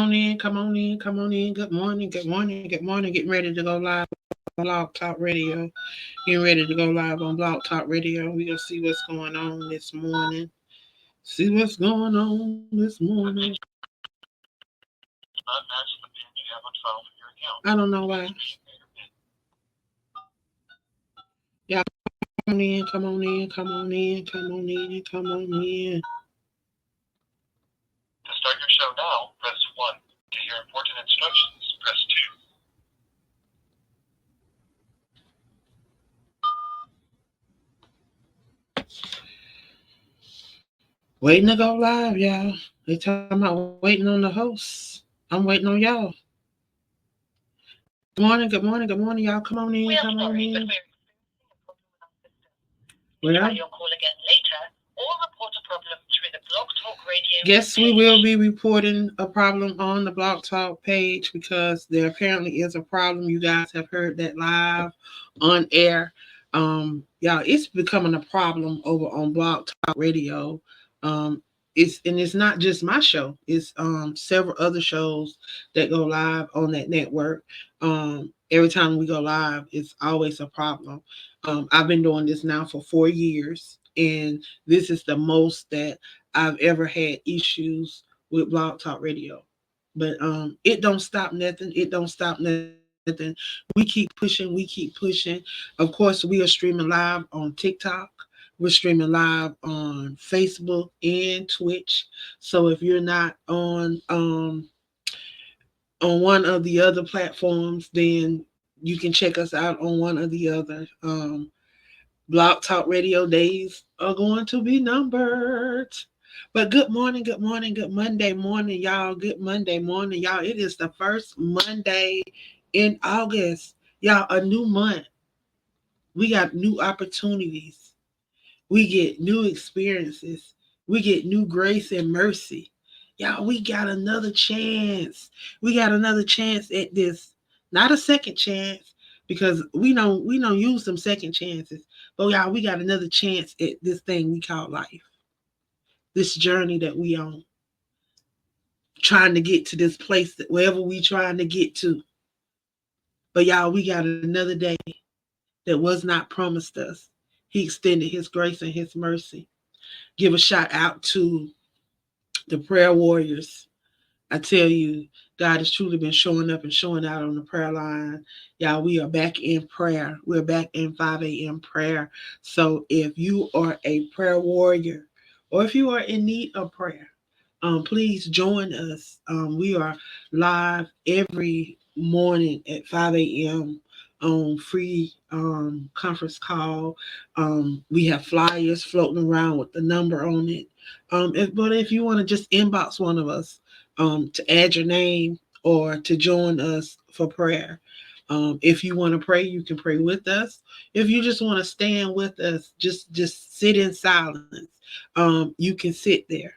on in, come on in, come on in. Good morning, good morning, good morning. Getting ready to go live on Blog Talk Radio. Getting ready to go live on Blog Talk Radio. We're gonna see what's going on this morning. See what's going on this morning. Not match the PIN you have on file for your account. I don't know why. Yeah, come on in, come on in, come on in, come on in, come on in. To start your show now, press 1. To hear important instructions, press 2. Waiting to go live, y'all. They talking about waiting on the hosts. I'm waiting on y'all. Good morning, good morning, good morning, y'all. Come on in, come on in. Well, try your call again later or report a problem through the Blog Talk Radio. Yes, we will be reporting a problem on the Blog Talk page because there apparently is a problem. You guys have heard that live on air. Y'all, it's becoming a problem over on Blog Talk Radio. It's not just my show. It's several other shows that go live on that network. Every time we go live, it's always a problem. I've been doing this now for 4 years, and this is the most that I've ever had issues with Blog Talk Radio. But it don't stop nothing. It don't stop nothing. We keep pushing. We keep pushing. Of course, we are streaming live on TikTok. We're streaming live on Facebook and Twitch. So if you're not on one of the other platforms, then you can check us out on one of the other. Blog Talk Radio days are going to be numbered. But good morning, good morning, good Monday morning, y'all. Good Monday morning, y'all. It is the first Monday in August. Y'all, a new month. We got new opportunities. We get new experiences. We get new grace and mercy. Y'all, we got another chance. We got another chance at this. Not a second chance, because we don't use them second chances. But y'all, we got another chance at this thing we call life. This journey that we on. Trying to get to this place that wherever we trying to get to. But y'all, we got another day that was not promised us. He extended his grace and his mercy. Give a shout out to the prayer warriors. I tell you, God has truly been showing up and showing out on the prayer line. Y'all, we are back in prayer. We're back in 5 a.m. prayer. So if you are a prayer warrior or if you are in need of prayer, please join us. We are live every morning at 5 a.m. on free conference call. We have flyers floating around with the number on it. But if you want to just inbox one of us to add your name or to join us for prayer. If you want to pray, you can pray with us. If you just want to stand with us, just sit in silence. You can sit there.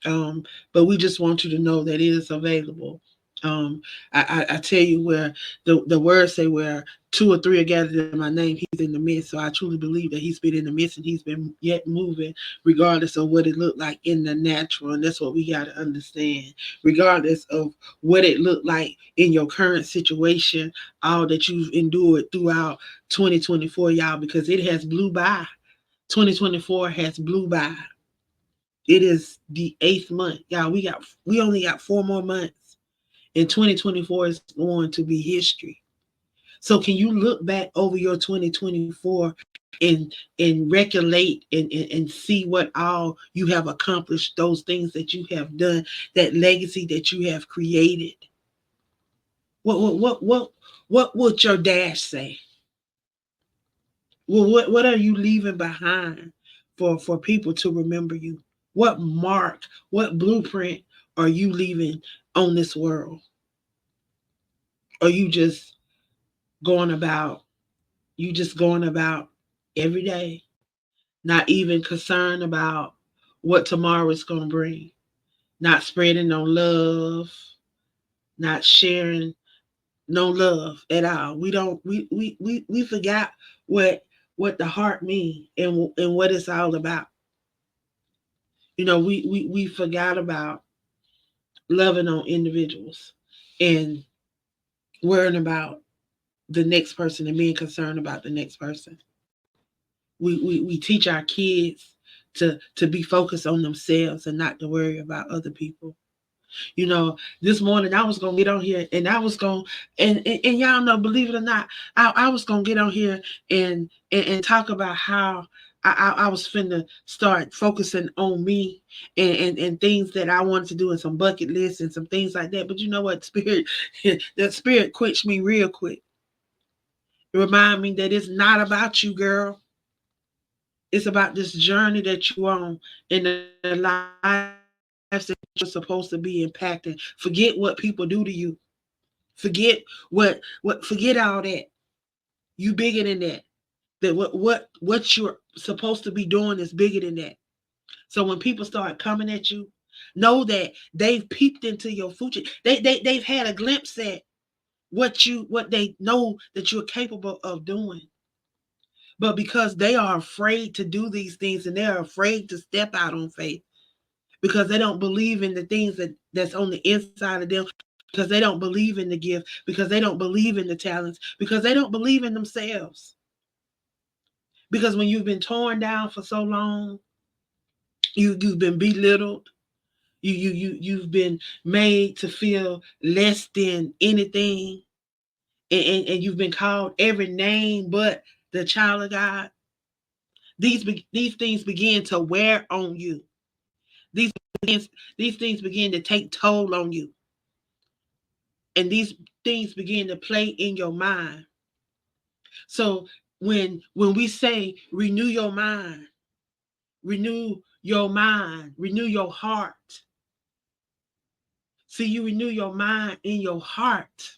But we just want you to know that it is available. I tell you where the words say where two or three are gathered in my name, he's in the midst. So I truly believe that he's been in the midst and he's been yet moving, regardless of what it looked like in the natural. And that's what we got to understand. Regardless of what it looked like in your current situation, all that you've endured throughout 2024, y'all, because it has blew by. 2024 has blew by. It is the 8th month. Y'all, we only got 4 more months. And 2024 is going to be history. So can you look back over your 2024 and recollect and see what all you have accomplished, those things that you have done, that legacy that you have created? What would your dash say? Well, what are you leaving behind for people to remember you? What mark, what blueprint are you leaving on this world? Are you just going about, every day, not even concerned about what tomorrow is going to bring, not spreading no love, not sharing no love at all. We forgot what the heart means and what it's all about. We forgot about loving on individuals and worrying about the next person and being concerned about the next person. We teach our kids to be focused on themselves and not to worry about other people. You know, this morning I was gonna get on here and I was gonna and y'all know, believe it or not, I was gonna get on here and talk about how I was finna start focusing on me and things that I wanted to do and some bucket lists and some things like that. But you know what, spirit that spirit quenched me real quick. Remind me that it's not about you, girl. It's about this journey that you on in the lives that you're supposed to be impacting. Forget what people do to you. Forget what forget all that. You bigger than that. That what you're supposed to be doing is bigger than that. So when people start coming at you, know that they've peeped into your future. They've had a glimpse at what they know that you're capable of doing. But because they are afraid to do these things and they're afraid to step out on faith, because they don't believe in the things that's on the inside of them, because they don't believe in the gift, because they don't believe in the talents, because they don't believe in themselves. Because when you've been torn down for so long, you've been belittled, you've been made to feel less than anything, and you've been called every name but the child of God. These things begin to wear on you. These these things begin to take toll on you, and these things begin to play in your mind. So when we say renew your mind, renew your mind, renew your heart. See, you renew your mind in your heart.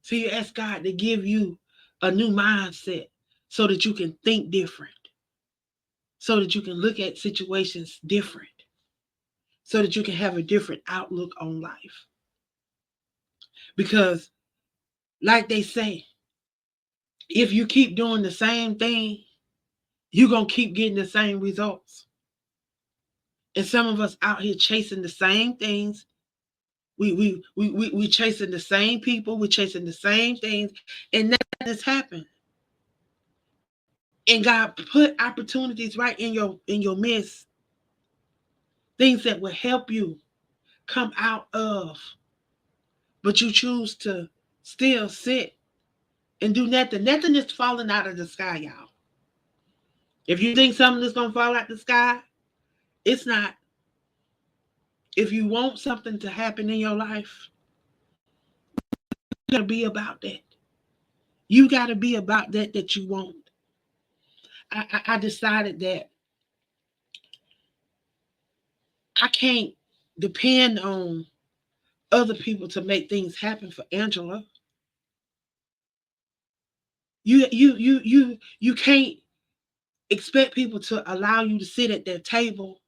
So you ask God to give you a new mindset so that you can think different, so that you can look at situations different, so that you can have a different outlook on life. Because, like they say, if you keep doing the same thing, you're going to keep getting the same results. And some of us out here chasing the same things. We chasing the same people. We're chasing the same things. And nothing's happened. And God put opportunities right in your midst. Things that will help you come out of. But you choose to still sit and do nothing. Nothing is falling out of the sky, y'all. If you think something is going to fall out the sky, it's not. If you want something to happen in your life, you got to be about that. You got to be about that you want. I decided that I can't depend on other people to make things happen for Angela. You can't expect people to allow you to sit at their table.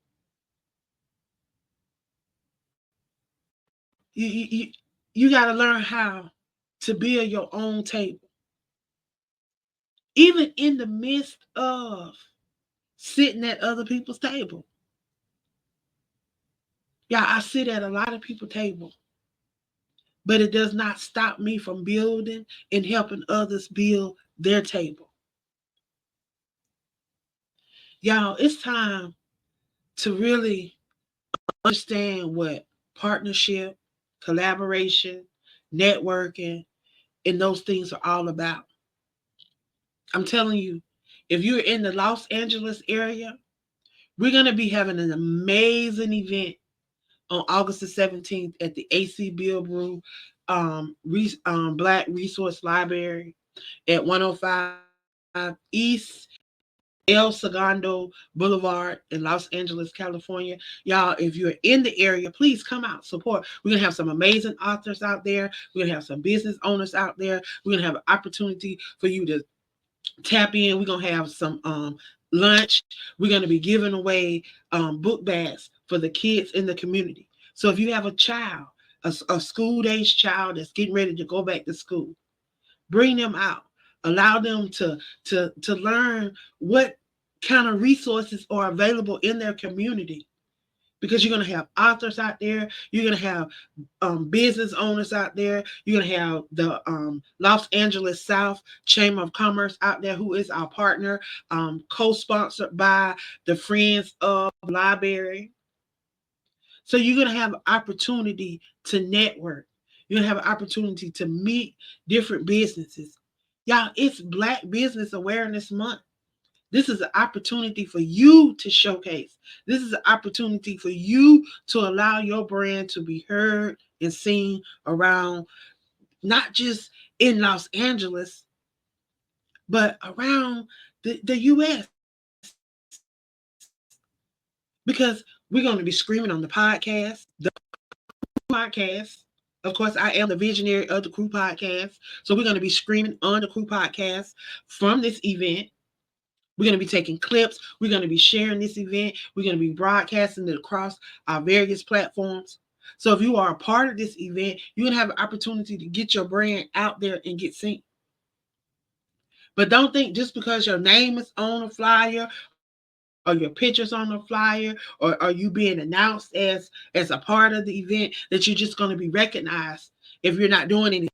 You got to learn how to build your own table. Even in the midst of sitting at other people's table. Yeah, I sit at a lot of people's table, but it does not stop me from building and helping others build their table. Y'all, it's time to really understand what partnership, collaboration, networking, and those things are all about. I'm telling you, if you're in the Los Angeles area, we're going to be having an amazing event on August the 17th at the AC Bilbrough Black Resource Library at 105 East El Segundo Boulevard in Los Angeles, California. Y'all, if you're in the area, please come out, support. We're going to have some amazing authors out there. We're going to have some business owners out there. We're going to have an opportunity for you to tap in. We're going to have some lunch. We're going to be giving away book bags for the kids in the community. So if you have a child, a school-age child that's getting ready to go back to school, bring them out. Allow them to learn what kind of resources are available in their community because you're going to have authors out there. You're going to have business owners out there. You're going to have the Los Angeles South Chamber of Commerce out there, who is our partner, co-sponsored by the Friends of Library. So you're going to have an opportunity to network. You're going to have an opportunity to meet different businesses. Y'all, it's Black Business Awareness Month. This is an opportunity for you to showcase. This is an opportunity for you to allow your brand to be heard and seen around, not just in Los Angeles, but around the U.S. Because we're going to be screaming on the podcast. Of course, I am the visionary of the Crew Podcast. So we're going to be screaming on the Crew Podcast from this event. We're going to be taking clips. We're going to be sharing this event. We're going to be broadcasting it across our various platforms. So if you are a part of this event, you're going to have an opportunity to get your brand out there and get seen. But don't think just because your name is on a flyer or your picture's on the flyer, or are you being announced as a part of the event, that you're just going to be recognized if you're not doing anything.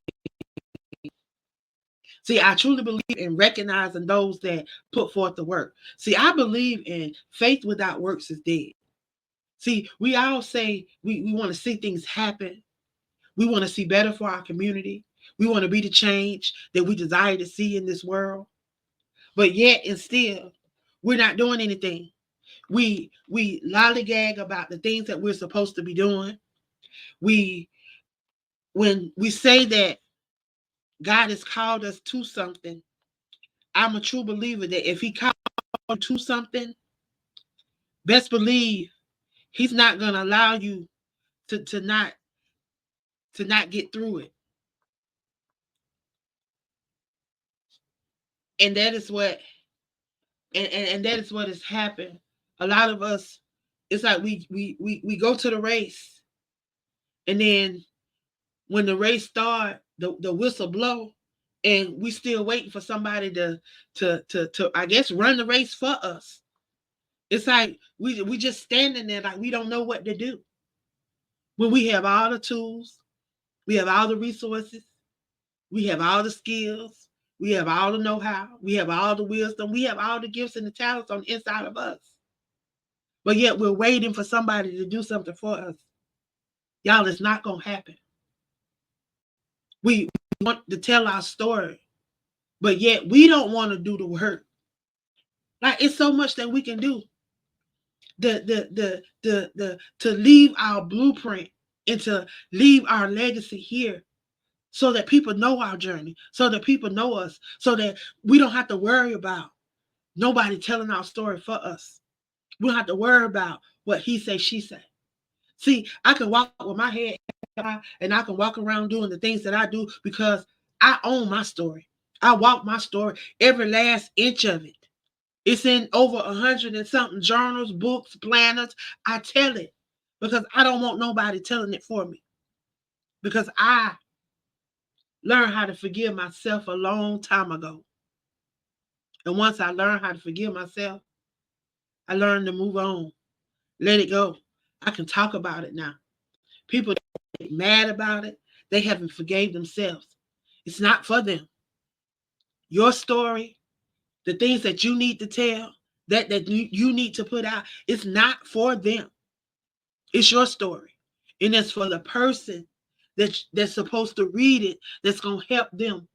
See, I truly believe in recognizing those that put forth the work. See, I believe in faith without works is dead. See, we all say we want to see things happen. We want to see better for our community. We want to be the change that we desire to see in this world. But yet and still, we're not doing anything. We lollygag about the things that we're supposed to be doing. When we say that God has called us to something, I'm a true believer that if he called you to something, best believe he's not going to allow you to not get through it. And that is what and that is what has happened. A lot of us, it's like we go to the race, and then when the race starts, the whistle blow, and we still waiting for somebody to I guess run the race for us. It's like we just standing there like we don't know what to do. When we have all the tools, we have all the resources, we have all the skills, we have all the know-how, we have all the wisdom, we have all the gifts and the talents on the inside of us. But yet we're waiting for somebody to do something for us. Y'all, it's not going to happen. We want to tell our story, but yet we don't want to do the work. Like, it's so much that we can do. To leave our blueprint and to leave our legacy here, so that people know our journey, so that people know us, so that we don't have to worry about nobody telling our story for us. We don't have to worry about what he say, she say. See, I can walk with my head and I can walk around doing the things that I do because I own my story. I walk my story, every last inch of it. It's in over 100 and something journals, books, planners. I tell it because I don't want nobody telling it for me. Because I learned how to forgive myself a long time ago. And once I learned how to forgive myself, I learned to move on. Let it go. I can talk about it now. People get mad about it. They haven't forgave themselves. It's not for them. Your story, the things that you need to tell, that you need to put out, it's not for them. It's your story. And it's for the person that's supposed to read it, that's going to help them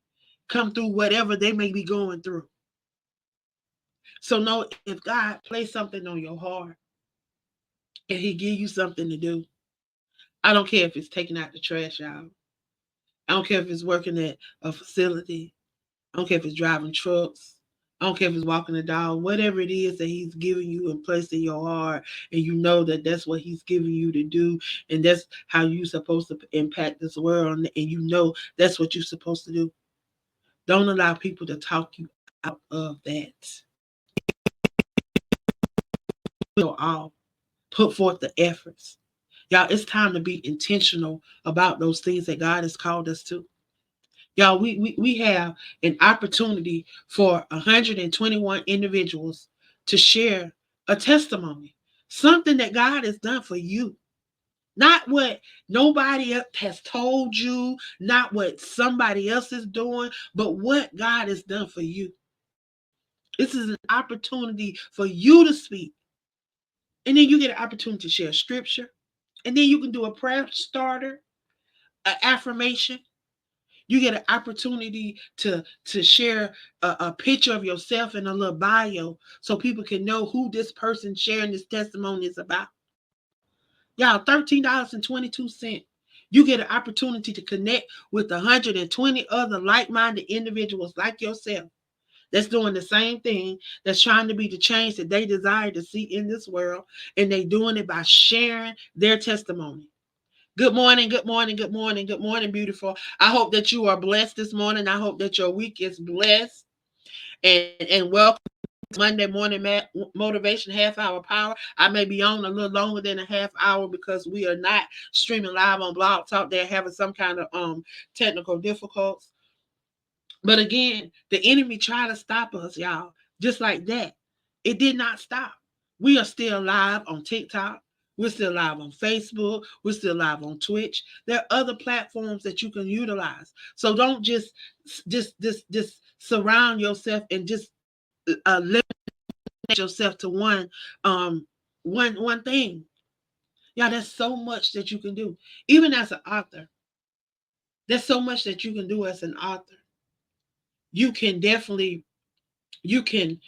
come through whatever they may be going through. So know, if God plays something on your heart and he give you something to do, I don't care if it's taking out the trash out. I don't care if it's working at a facility. I don't care if it's driving trucks. I don't care if it's walking the dog. Whatever it is that he's giving you and placed in your heart, and you know that that's what he's giving you to do, and that's how you're supposed to impact this world, and you know that's what you're supposed to do. Don't allow people to talk you out of that. All put forth the efforts. Y'all, it's time to be intentional about those things that God has called us to. Y'all, we have an opportunity for 121 individuals to share a testimony. Something that God has done for you. Not what nobody else has told you, not what somebody else is doing, but what God has done for you. This is an opportunity for you to speak. And then you get an opportunity to share scripture. And then you can do a prayer starter, an affirmation. You get an opportunity to share a picture of yourself in a little bio so people can know who this person sharing this testimony is about. Y'all, $13.22. You get an opportunity to connect with 120 other like-minded individuals like yourself that's doing the same thing, that's trying to be the change that they desire to see in this world, and they doing it by sharing their testimony. Good morning, good morning, good morning, good morning, beautiful. I hope that you are blessed this morning. I hope that your week is blessed. And welcome to Monday morning motivation half hour power. I may be on a little longer than a half hour because we are not streaming live on Blog Talk. They're having some kind of technical difficulties. But again, the enemy tried to stop us, y'all, just like that. It did not stop. We are still live on TikTok. We're still live on Facebook. We're still live on Twitch. There are other platforms that you can utilize. So don't just surround yourself and just limit yourself to one thing. Yeah, there's so much that you can do. Even as an author, there's so much that you can do as an author. You can definitely you can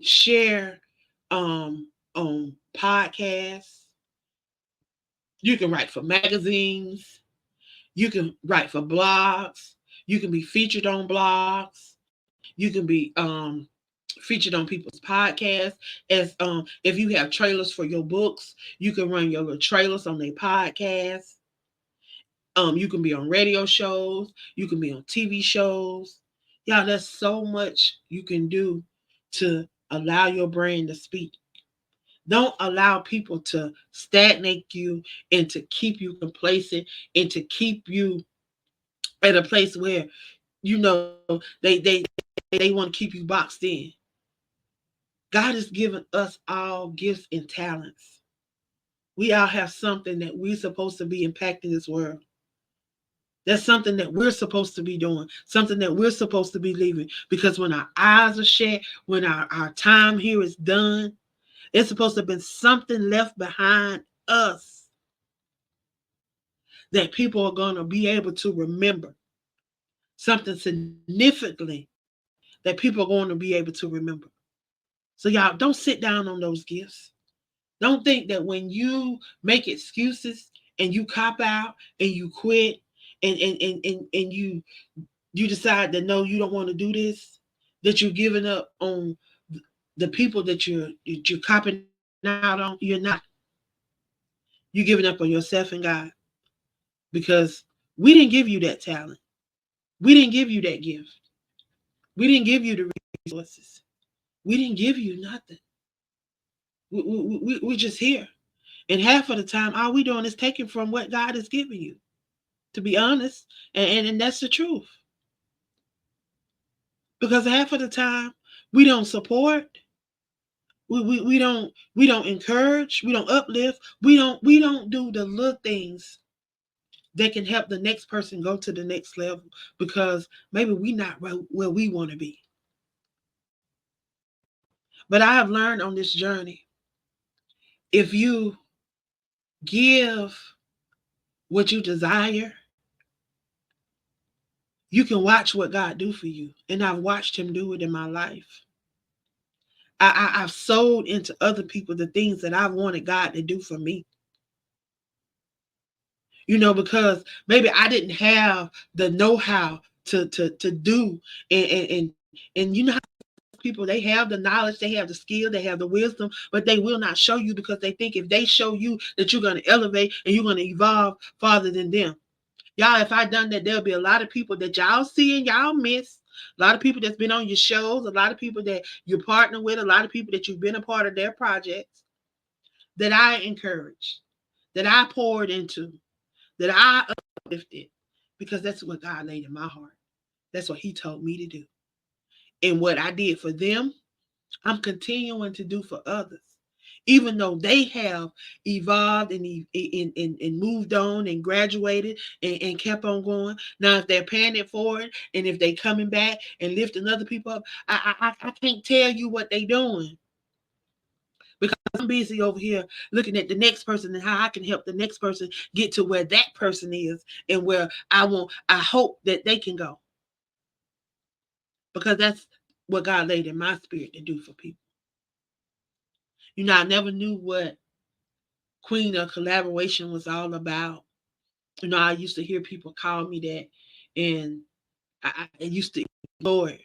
share on podcasts. You can write for magazines. You can write for blogs. You can be featured on blogs. You can be featured on people's podcasts. As if you have trailers for your books, you can run your trailers on their podcasts. You can be on radio shows. You can be on TV shows. Yeah, there's so much you can do to allow your brain to speak. Don't allow people to stagnate you and to keep you complacent and to keep you at a place where you know they want to keep you boxed in. God has given us all gifts and talents. We all have something that we're supposed to be impacting this world. That's something that we're supposed to be doing, something that we're supposed to be leaving. Because when our eyes are shut, when our time here is done, it's supposed to have been something left behind us that people are going to be able to remember. Something significantly that people are going to be able to remember. So, y'all, don't sit down on those gifts. Don't think that when you make excuses and you cop out and you quit and you decide that no, you don't want to do this, that you're giving up on the people that you're copping out on. You're not. You're giving up on yourself and God because we didn't give you that talent. We didn't give you that gift. We didn't give you the resources. We didn't give you nothing. We're just here. And half of the time, all we doing is taking from what God has given you, to be honest. And that's the truth. Because half of the time, we don't support, we don't encourage, we don't uplift, we don't do the little things that can help the next person go to the next level because maybe we not where we want to be. But I have learned on this journey, if you give what you desire, you can watch what God do for you. And I've watched him do it in my life. I've sold into other people the things that I wanted God to do for me. Because maybe I didn't have the know-how to do and people, they have the knowledge, they have the skill, they have the wisdom, but they will not show you because they think if they show you that you're going to elevate and you're going to evolve farther than them. Y'all, if I done that, there'll be a lot of people that y'all see and y'all miss. A lot of people that's been on your shows, a lot of people that you partner with, a lot of people that you've been a part of their projects that I encouraged, that I poured into, that I uplifted, because that's what God laid in my heart. That's what he told me to do. And what I did for them, I'm continuing to do for others. even though they have evolved and moved on and graduated and kept on going. Now, if they're paying it forward and if they coming back and lifting other people up, I can't tell you what they doing because I'm busy over here looking at the next person and how I can help the next person get to where that person is and where I hope that they can go, because that's what God laid in my spirit to do for people. I never knew what Queen of Collaboration was all about. I used to hear people call me that, and I used to ignore it.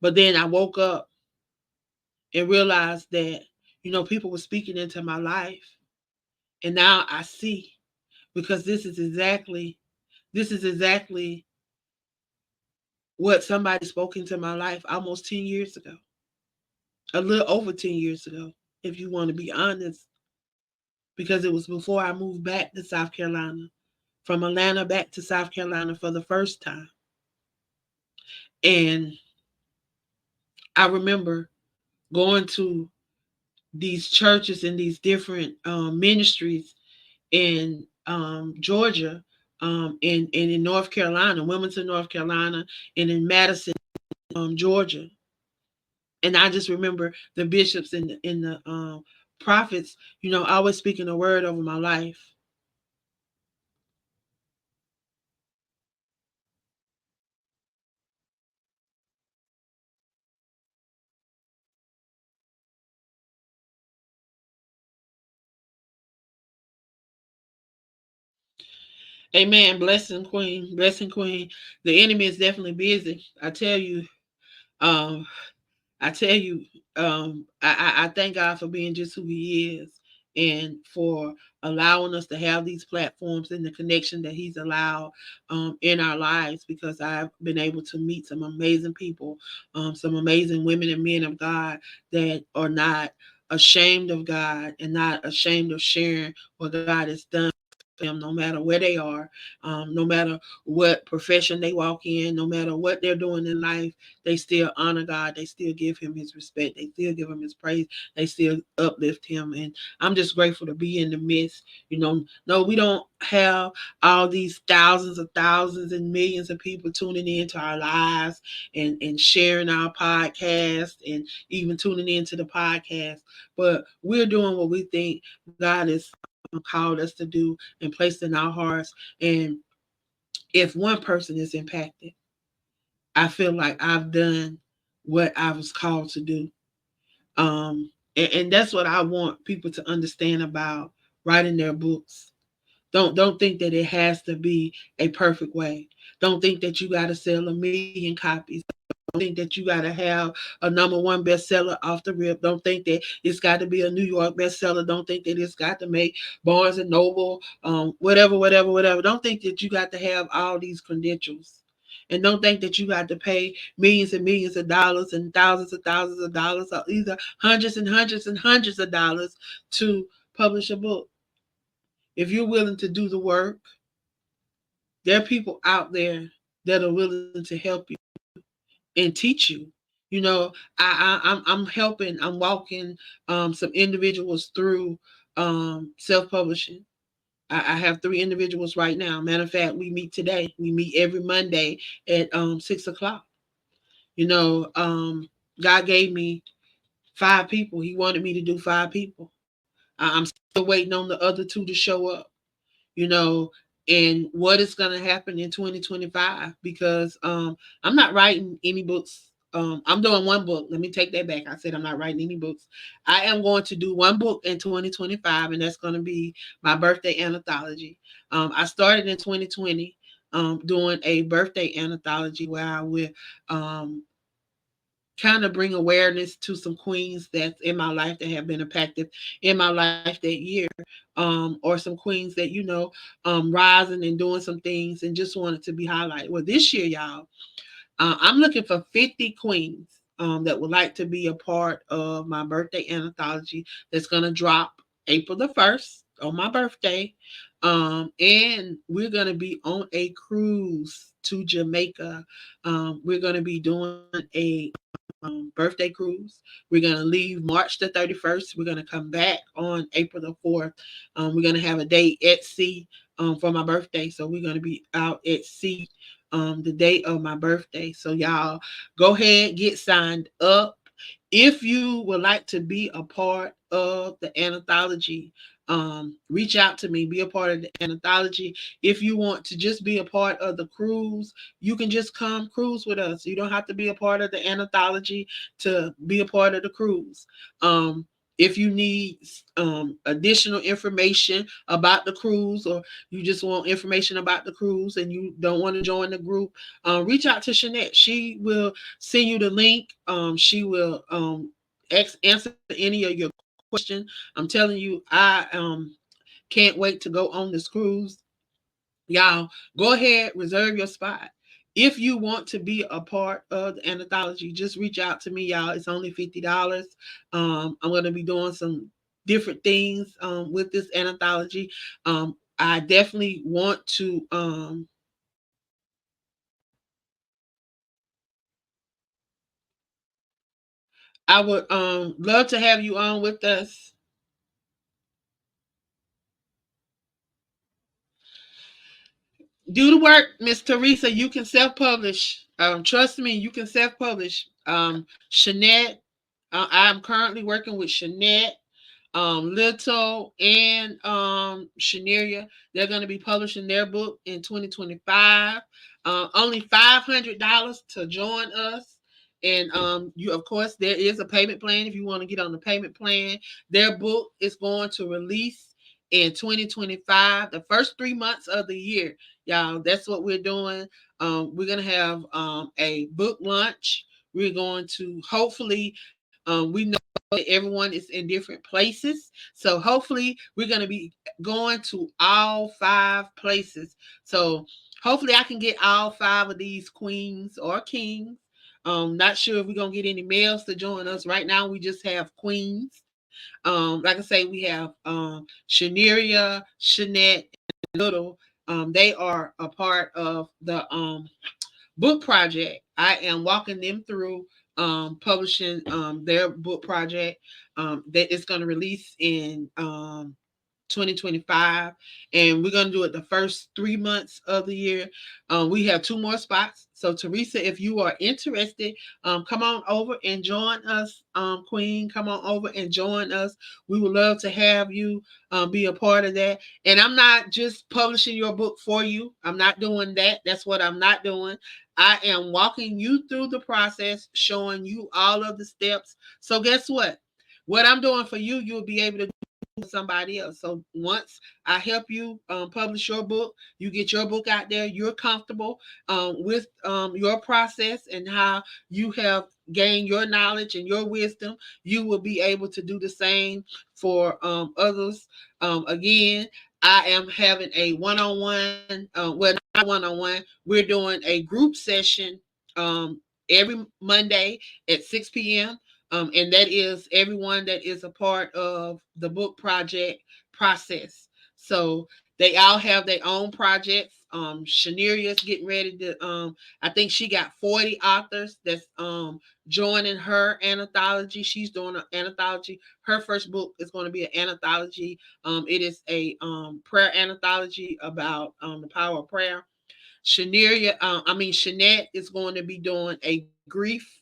But then I woke up and realized that, people were speaking into my life. And now I see, because this is exactly what somebody spoke into my life almost 10 years ago. A little over 10 years ago, if you want to be honest, because it was before I moved back to South Carolina, from Atlanta back to South Carolina for the first time. And I remember going to these churches and these different ministries in Georgia, and in North Carolina, Wilmington, North Carolina, and in Madison, Georgia. And I just remember the bishops and the prophets, always speaking a word over my life. Amen. Blessing Queen. Blessing Queen. The enemy is definitely busy. Um, I tell you, I thank God for being just who He is and for allowing us to have these platforms and the connection that He's allowed in our lives, because I've been able to meet some amazing people, some amazing women and men of God that are not ashamed of God and not ashamed of sharing what God has done them, no matter where they are, no matter what profession they walk in, no matter what they're doing in life, they still honor God. They still give Him His respect. They still give Him His praise. They still uplift Him. And I'm just grateful to be in the midst. No, we don't have all these thousands and millions of people tuning into our lives and sharing our podcast and even tuning into the podcast. But we're doing what we think God has called us to do and placed in our hearts. And if one person is impacted, I feel like I've done what I was called to do. And that's what I want people to understand about writing their books. Don't think that it has to be a perfect way. Don't think that you got to sell 1 million copies. Don't think that you got to have a #1 bestseller off the rip. Don't think that it's got to be a New York bestseller. Don't think that it's got to make Barnes and Noble, whatever. Don't think that you got to have all these credentials. And don't think that you got to pay millions and millions of dollars and thousands of dollars, or either hundreds and hundreds and hundreds of dollars to publish a book. If you're willing to do the work, there are people out there that are willing to help you and teach you. I'm helping. I'm walking some individuals through self-publishing. I have 3 individuals right now. Matter of fact, we meet today. We meet every Monday at 6 o'clock. You know, God gave me 5 people. He wanted me to do 5 people. I'm still waiting on the other 2 to show up. You know, and what is going to happen in 2025, because I'm not writing any books. I'm doing 1 book. Let me take that back. I said I'm not writing any books. I am going to do 1 book in 2025, and that's going to be my birthday anthology. I started in 2020 doing a birthday anthology where I would kind of bring awareness to some queens that's in my life that have been impacted in my life that year, or some queens that rising and doing some things and just wanted to be highlighted. Well, this year, y'all, I'm looking for 50 queens that would like to be a part of my birthday anthology that's going to drop April the 1st on my birthday. And we're going to be on a cruise to Jamaica. We're going to be doing a birthday cruise. We're going to leave March the 31st. We're going to come back on April the 4th. We're going to have a day at sea for my birthday. So we're going to be out at sea the day of my birthday. So y'all go ahead, get signed up. If you would like to be a part of the anthology, reach out to me, be a part of the anthology. If you want to just be a part of the cruise, you can just come cruise with us. You don't have to be a part of the anthology to be a part of the cruise. If you need additional information about the cruise, or you just want information about the cruise and you don't want to join the group, reach out to Shanette. She will send you the link. She will answer any of your questions. I'm telling you, I can't wait to go on this cruise. Y'all, go ahead, reserve your spot. If you want to be a part of the anthology, just reach out to me, y'all. It's only $50. I'm going to be doing some different things with this anthology. I definitely want to I would love to have you on with us. Do the work, Miss Teresa. You can self-publish. Trust me, you can self-publish. Shanette, I'm currently working with Shanette, Little, and Shaneria. They're going to be publishing their book in 2025. Only $500 to join us. And you, of course, there is a payment plan if you want to get on the payment plan. Their book is going to release in 2025, the first 3 months of the year. Y'all, that's what we're doing. We're going to have a book launch. We're going to hopefully, we know everyone is in different places. So hopefully we're going to be going to all 5 places. So hopefully I can get all 5 of these queens or kings. Not sure if we're going to get any males to join us. Right now we just have queens. Like I say, we have Shaneria, Shanette, and Little. They are a part of the book project. I am walking them through publishing their book project that is going to release in 2025, and we're going to do it the first 3 months of the year. We have 2 more spots. So Teresa, if you are interested, come on over and join us. Queen, come on over and join us. We would love to have you be a part of that. And I'm not just publishing your book for you. I'm not doing that. That's what I'm not doing. I am walking you through the process, showing you all of the steps. So guess what? What I'm doing for you, you'll be able to somebody else. So once I help you publish your book, you get your book out there, you're comfortable with your process and how you have gained your knowledge and your wisdom, you will be able to do the same for others. Again, I am having a one-on-one, well, not one-on-one, we're doing a group session every Monday at 6 p.m. And that is everyone that is a part of the book project process. So they all have their own projects. Shaneria's getting ready to. I think she got 40 authors that's joining her anthology. She's doing an anthology. Her first book is going to be an anthology. It is a prayer anthology about the power of prayer. Shanette is going to be doing a grief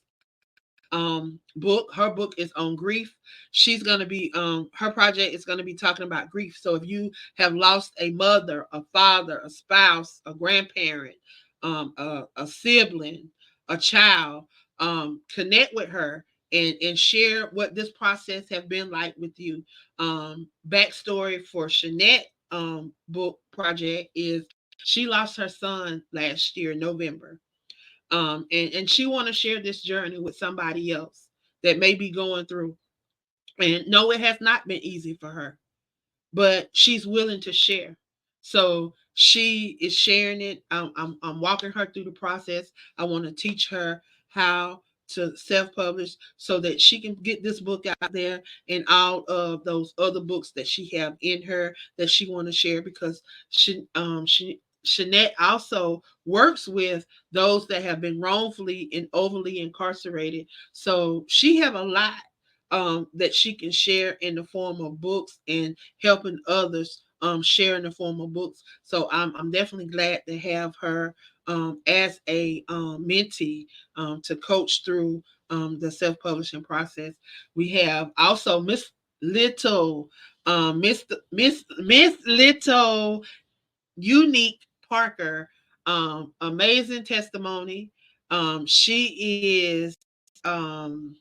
book. Her book is on grief. She's going to be her project is going to be talking about grief. So if you have lost a mother, a father, a spouse, a grandparent, a sibling, a child, connect with her and share what this process have been like with you. Backstory for Shanette book project is she lost her son last year, November. And she want to share this journey with somebody else that may be going through. And no, it has not been easy for her, but she's willing to share. So she is sharing it. I'm walking her through the process. I want to teach her how to self-publish so that she can get this book out there and all of those other books that she have in her that she want to share, because she Shanette also works with those that have been wrongfully and overly incarcerated. So she have a lot that she can share in the form of books and helping others share in the form of books. So I'm definitely glad to have her as a mentee to coach through the self-publishing process. We have also Miss Little, Miss Little Unique Parker, amazing testimony. She is um,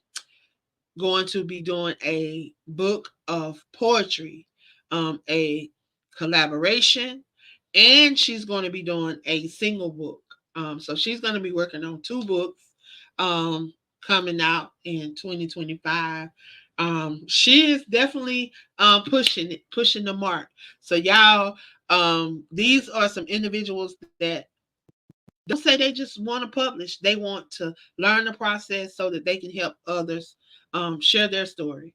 going to be doing a book of poetry, a collaboration, and she's going to be doing a single book. So she's going to be working on two books coming out in 2025. She is definitely pushing it, pushing the mark. So y'all, these are some individuals that don't say they just want to publish. They want to learn the process so that they can help others share their story,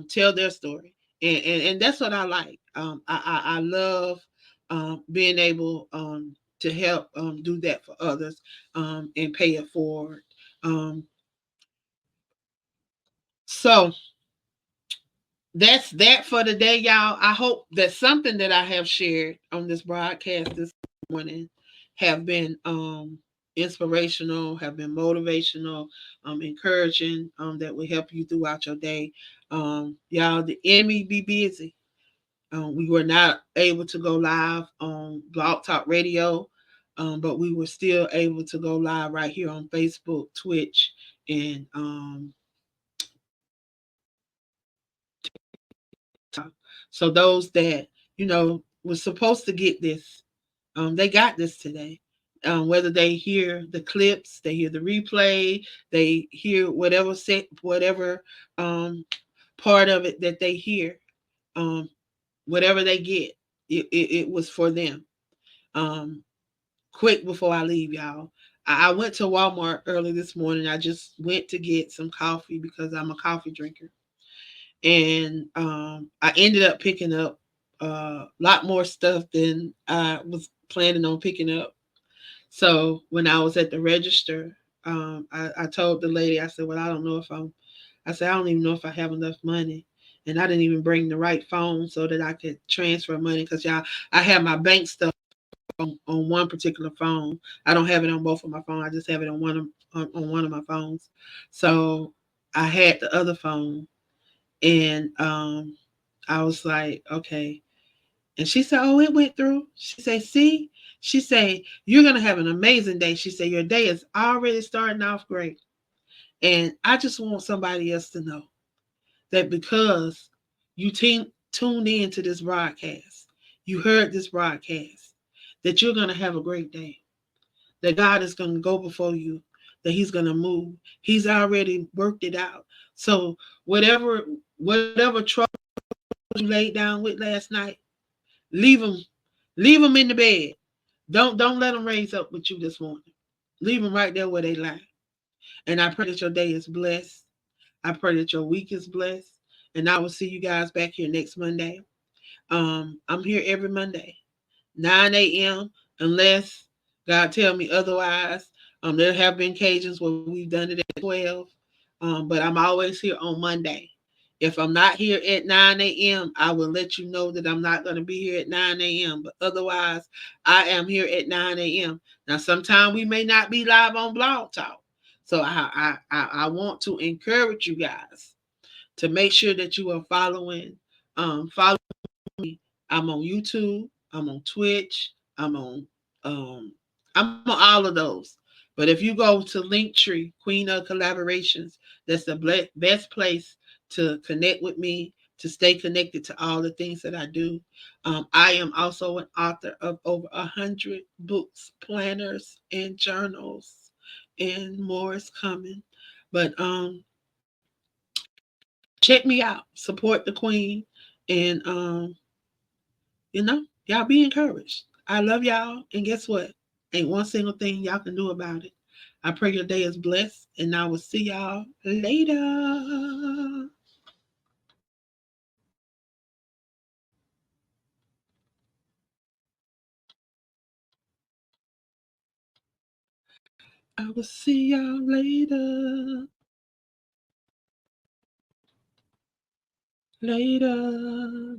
tell their story. And that's what I like. I love being able to help do that for others and pay it forward. Um, so that's that for today, y'all. I hope that something that I have shared on this broadcast this morning have been inspirational, have been motivational, encouraging, that will help you throughout your day. Y'all, the enemy be busy. We were not able to go live on Blog Talk Radio, but we were still able to go live right here on Facebook, Twitch, and so those that was supposed to get this, they got this today. Whether they hear the clips, they hear the replay, they hear whatever set, whatever part of it that they hear, um, whatever they get, it was for them. Um, Quick before I leave, y'all. I went to Walmart early this morning. I just went to get some coffee because I'm a coffee drinker, and I ended up picking up a lot more stuff than I was planning on picking up. So when I was at the register, I told the lady, I said, "Well, I don't know if I said, I don't even know if I have enough money." And I didn't even bring the right phone so that I could transfer money because y'all, I have my bank stuff on one particular phone. I don't have it on both of my phones. I just have it on one of my phones. So I had the other phone, and I was like, okay. And she said, "Oh, it went through." She said, "See," she said, "you're gonna have an amazing day." She said, "Your day is already starting off great." And I just want somebody else to know that because you tuned in to this broadcast, you heard this broadcast, that you're gonna have a great day. That God is gonna go before you. That He's gonna move. He's already worked it out. So whatever trouble you laid down with last night, leave them, leave them in the bed. Don't let them raise up with you this morning. Leave them right there where they lie. And I pray that your day is blessed. I pray that your week is blessed. And I will see you guys back here next Monday. I'm here every Monday, 9 a.m. unless God tell me otherwise. There have been occasions where we've done it at 12, but I'm always here on Monday. If I'm not here at 9 a.m., I will let you know that I'm not going to be here at 9 a.m. But otherwise, I am here at 9 a.m. Now, sometimes we may not be live on Blog Talk. So I want to encourage you guys to make sure that you are follow me. I'm on YouTube. I'm on Twitch. I'm on um, I'm on all of those. But if you go to Linktree, Queen of Collaborations, that's the best place to connect with me, to stay connected to all the things that I do. I am also an author of over 100 books, planners, and journals, and more is coming. But check me out, support the Queen, and y'all be encouraged. I love y'all. And guess what? Ain't one single thing y'all can do about it. I pray your day is blessed. And I will see y'all later. I will see y'all later. Later.